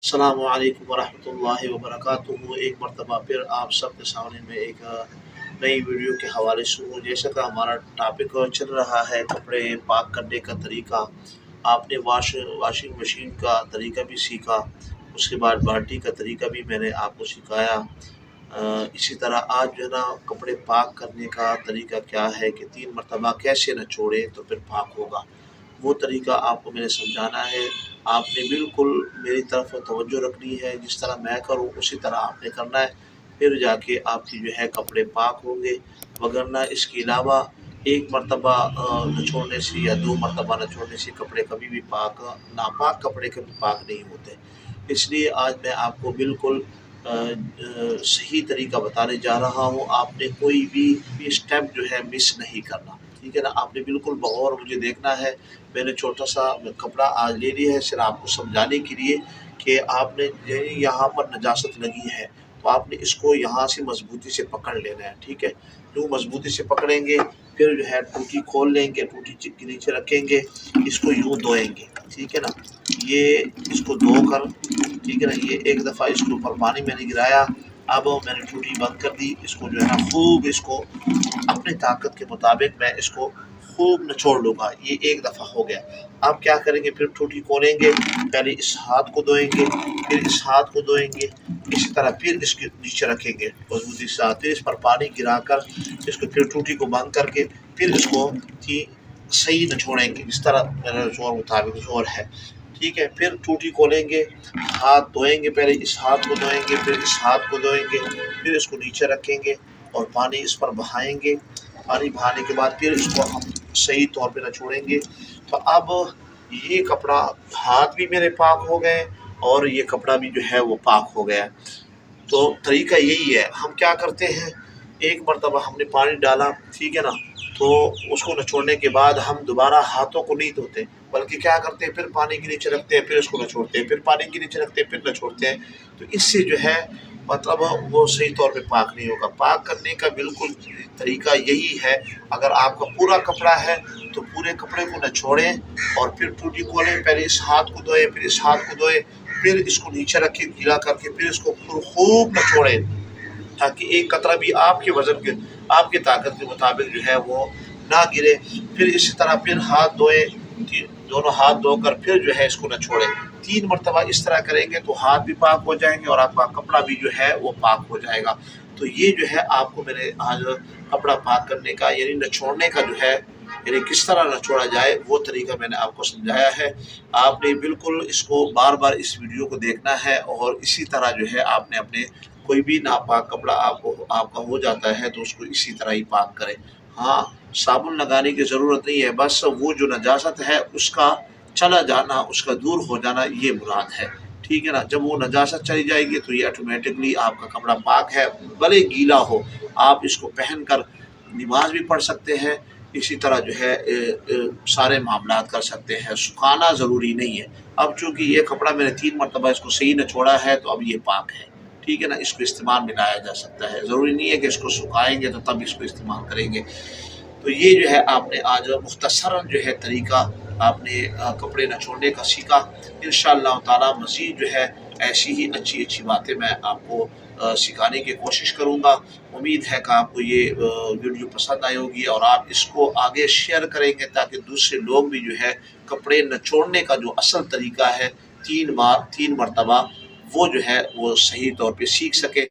अस्सलाम वालेकुम वरहमतुल्लाहि वबरकातुहू। एक मरतबा फिर आप सब के सामने में एक नई वीडियो के हवाले से हूँ। जैसा कि हमारा टॉपिक चल रहा है कपड़े पाक करने का तरीका। आपने वाशिंग मशीन का तरीका भी सीखा, उसके बाद बाल्टी का तरीका भी मैंने आपको सिखाया। इसी तरह आज जो है ना कपड़े पाक करने का तरीका क्या है कि 3 मरतबा कैसे निचोड़े तो फिर पाक होगा, वो तरीका आपको मैंने समझाना है। आपने बिल्कुल मेरी तरफ तवज्जो रखनी है, जिस तरह मैं करूँ उसी तरह आपने करना है, फिर जाके आपकी जो है कपड़े पाक होंगे। वगरना इसके अलावा एक मरतबा निचोड़ने से या 2 मरतबा निचोड़ने से कपड़े कभी भी पाक, नापाक कपड़े कभी पाक नहीं होते। इसलिए आज मैं आपको बिल्कुल सही तरीका बताने जा रहा हूँ। आपने कोई भी स्टेप जो है मिस नहीं करना, ठीक है ना। आपने बिल्कुल बगौर मुझे देखना है। मैंने छोटा सा कपड़ा आज ले लिया है सिर्फ आपको समझाने के लिए कि आपने यहाँ पर नजासत लगी है तो आपने इसको यहाँ से मजबूती से पकड़ लेना है, ठीक है। जो मजबूती से पकड़ेंगे फिर जो है टूटी खोल लेंगे, टूटी के नीचे रखेंगे, इसको यूँ धोएंगे, ठीक है ना। ये इसको धोकर, ठीक है ना, ये एक दफ़ा इसके ऊपर पानी मैंने गिराया। अब मैंने टूटी बंद कर दी। इसको जो है ना खूब इसको अपनी ताकत के मुताबिक मैं इसको खूब निचोड़ लूँगा। ये एक दफ़ा हो गया। अब क्या करेंगे, फिर टूटी खोलेंगे, पहले इस हाथ को धोएंगे, फिर इस हाथ को धोएंगे, इसी तरह फिर इसके नीचे रखेंगे मजबूती से, फिर इस पर पानी गिराकर इसको फिर टूटी को बंद करके फिर इसको कि सही निचोड़ेंगे, इस तरह मेरा जोर मुताबिक जोर है, ठीक है। फिर टूटी खोलेंगे, हाथ धोएंगे, पहले इस हाथ को धोएंगे, फिर इस हाथ को धोएंगे, फिर इसको नीचे रखेंगे और पानी इस पर बहाएंगे। पानी बहाने के बाद फिर इसको हम सही तौर पे निचोड़ेंगे। तो अब ये कपड़ा, हाथ भी मेरे पाक हो गए और ये कपड़ा भी जो है वो पाक हो गया। तो तरीका यही है। हम क्या करते हैं, एक मरतबा हमने पानी डाला, ठीक है ना, तो उसको निचोड़ने के बाद हम दोबारा हाथों को नहीं धोते, बल्कि क्या करते हैं, फिर पानी के नीचे रखते हैं, फिर इसको निचोड़ते हैं, फिर पानी के नीचे रखते हैं, फिर निचोड़ते हैं। तो इससे जो है मतलब वो सही तौर पे पाक नहीं होगा। पाक करने का बिल्कुल तरीका यही है। अगर आपका पूरा कपड़ा है तो पूरे कपड़े को निचोड़ें और फिर टूटी खोलें, पहले इस हाथ को धोएं, फिर इस हाथ को धोएं, फिर इसको नीचे रखें गीला करके, फिर इसको खूब निचोड़ें ताकि एक कतरा भी आपके वजन के, आपकी ताकत के मुताबिक जो है वो ना गिरे। फिर इसी तरह फिर हाथ धोएं, दोनों हाथ धोकर फिर जो है इसको निचोड़ें। 3 मरतबा इस तरह करेंगे तो हाथ भी पाक हो जाएंगे और आपका कपड़ा भी जो है वो पाक हो जाएगा। तो ये जो है आपको मैंने आज कपड़ा पाक करने का यानी निचोड़ने का जो है, यानी किस तरह निचोड़ा जाए वो तरीका मैंने आपको समझाया है। आपने बिल्कुल इसको बार बार इस वीडियो को देखना है और इसी तरह जो है आपने अपने कोई भी नापाक कपड़ा आपका हो जाता है तो उसको इसी तरह ही पाक करें। हाँ, साबुन लगाने की ज़रूरत नहीं है, बस वो जो नजासत है उसका चला जाना, उसका दूर हो जाना, ये मुराद है, ठीक है ना। जब वो नजासत चली जाएगी तो ये ऑटोमेटिकली आपका कपड़ा पाक है। भले गीला हो, आप इसको पहन कर नमाज भी पढ़ सकते हैं, इसी तरह जो है सारे मामलात कर सकते हैं। सुखाना ज़रूरी नहीं है। अब चूँकि ये कपड़ा मैंने 3 मरतबा इसको सही निचोड़ा है तो अब ये पाक है, ठीक है ना। इसको इस्तेमाल में लाया जा सकता है, ज़रूरी नहीं है कि इसको सुखाएंगे तो तब इसको इस्तेमाल करेंगे। तो ये जो है आपने आज मुख्तसरन जो है तरीका आपने कपड़े निचोड़ने का सीखा। इंशाअल्लाह ताला मज़ीद जो है ऐसी ही अच्छी अच्छी बातें मैं आपको सिखाने की कोशिश करूँगा। उम्मीद है कि आपको ये वीडियो पसंद आई होगी और आप इसको आगे शेयर करेंगे ताकि दूसरे लोग भी जो है कपड़े निचोड़ने का जो असल तरीका है 3 मरतबा वो जो है वो सही तौर पे सीख सके।